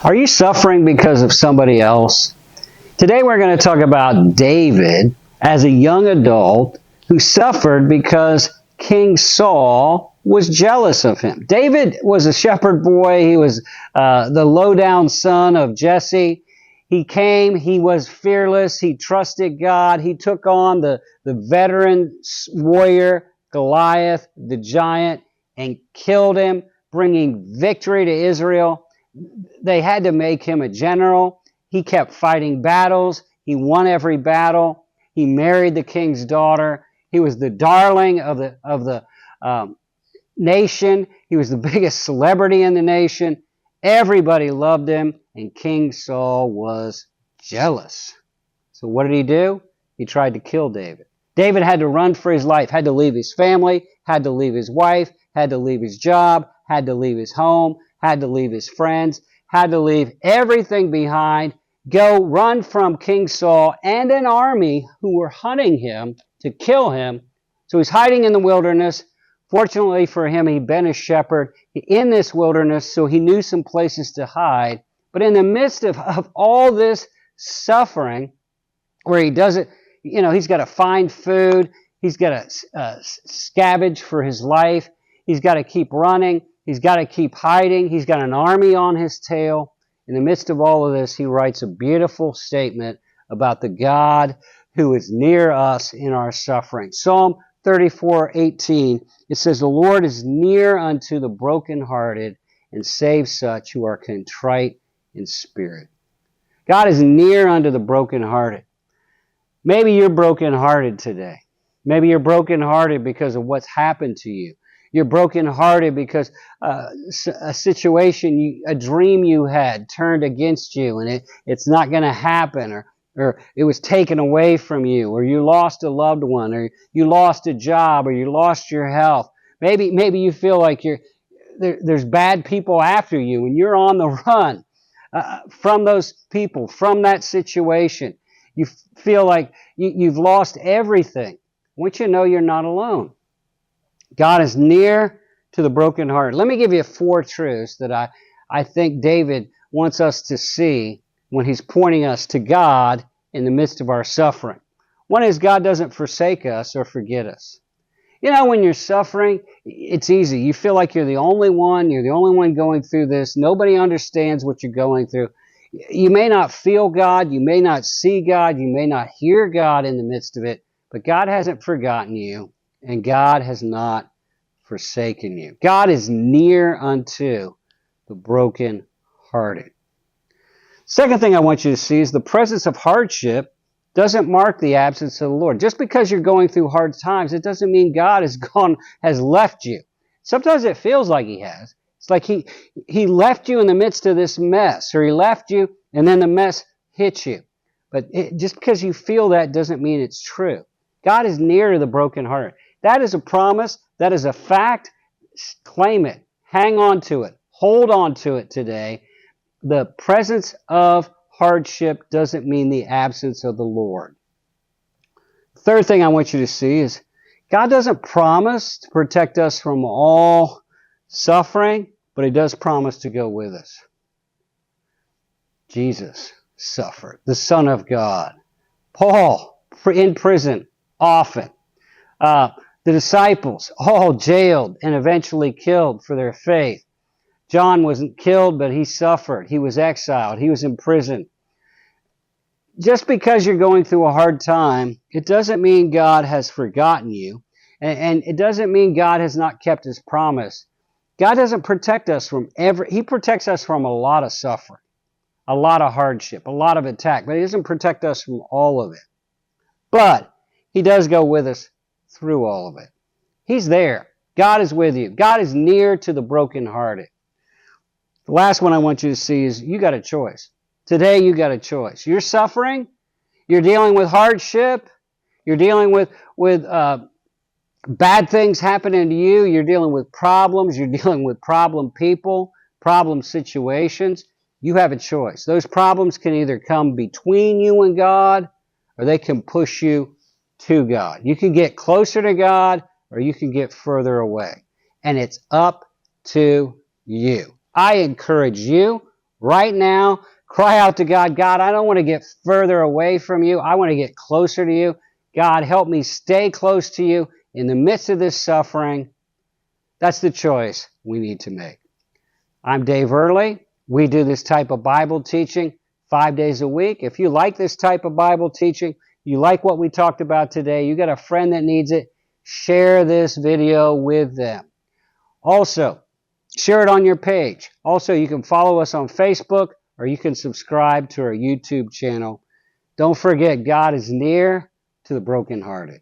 Are you suffering because of somebody else? Today we're going to talk about David as a young adult who suffered because King Saul was jealous of him. David was a shepherd boy. He was the lowdown son of Jesse. He came, he was fearless, he trusted God, he took on the veteran warrior Goliath, the giant, and killed him, bringing victory to Israel. They had to make him a general. He kept fighting battles. He won every battle. He married the king's daughter. He was the darling of the nation. He was the biggest celebrity in the nation. Everybody loved him, and King Saul was jealous. So what did he do? He tried to kill David. David had to run for his life, had to leave his family, had to leave his wife, had to leave his job, had to leave his home, had to leave his friends, had to leave everything behind, go run from King Saul and an army who were hunting him to kill him. So he's hiding in the wilderness. Fortunately for him, he'd been a shepherd in this wilderness, so he knew some places to hide. But in the midst of all this suffering, where he doesn't, he's got to find food, he's got to scavenge for his life, he's got to keep running, he's got to keep hiding, he's got an army on his tail. In the midst of all of this, he writes a beautiful statement about the God who is near us in our suffering. Psalm 34:18, it says, "The Lord is near unto the brokenhearted and saves such who are contrite in spirit." God is near unto the brokenhearted. Maybe you're brokenhearted today. Maybe you're brokenhearted because of what's happened to you. You're brokenhearted because a situation, a dream you had turned against you and it's not going to happen, or it was taken away from you, or you lost a loved one, or you lost a job, or you lost your health. Maybe you feel like there's bad people after you and you're on the run from those people, from that situation. You feel like you've lost everything. I want you to know you're not alone. God is near to the brokenhearted. Let me give you 4 truths that I think David wants us to see when he's pointing us to God in the midst of our suffering. One is God doesn't forsake us or forget us. When you're suffering, it's easy. You feel like you're the only one going through this. Nobody understands what you're going through. You may not feel God, you may not see God, you may not hear God in the midst of it, but God hasn't forgotten you, and God has not forsaken you. God is near unto the brokenhearted. Second thing I want you to see is the presence of hardship doesn't mark the absence of the Lord. Just because you're going through hard times, it doesn't mean God has left you. Sometimes it feels like He has. It's like He left you in the midst of this mess, or He left you and then the mess hit you. But just because you feel that doesn't mean it's true. God is near to the brokenhearted. That is a promise. That is a fact. Claim it. Hang on to it. Hold on to it today. The presence of hardship doesn't mean the absence of the Lord. Third thing I want you to see is God doesn't promise to protect us from all suffering, but He does promise to go with us. Jesus suffered, the Son of God. Paul, in prison, often. The disciples, all jailed and eventually killed for their faith. John wasn't killed, but he suffered. He was exiled. He was in prison. Just because you're going through a hard time, it doesn't mean God has forgotten you. And it doesn't mean God has not kept His promise. God doesn't protect us from He protects us from a lot of suffering, a lot of hardship, a lot of attack, but He doesn't protect us from all of it. But He does go with us through all of it. He's there. God is with you. God is near to the brokenhearted. The last one I want you to see is you got a choice. Today you got a choice. You're suffering. You're dealing with hardship. You're dealing with bad things happening to you. You're dealing with problems. You're dealing with problem people, problem situations. You have a choice. Those problems can either come between you and God, or they can push you to God. You can get closer to God, or you can get further away. And it's up to you. I encourage you, Right now, cry out to God. God, I don't want to get further away from you. I want to get closer to you. God, help me stay close to you in the midst of this suffering. That's the choice we need to make. I'm Dave Earley. We do this type of Bible teaching 5 days a week. If you like this type of Bible teaching, you like what we talked about today, you got a friend that needs it, share this video with them. Also, share it on your page. Also, you can follow us on Facebook or you can subscribe to our YouTube channel. Don't forget, God is near to the brokenhearted.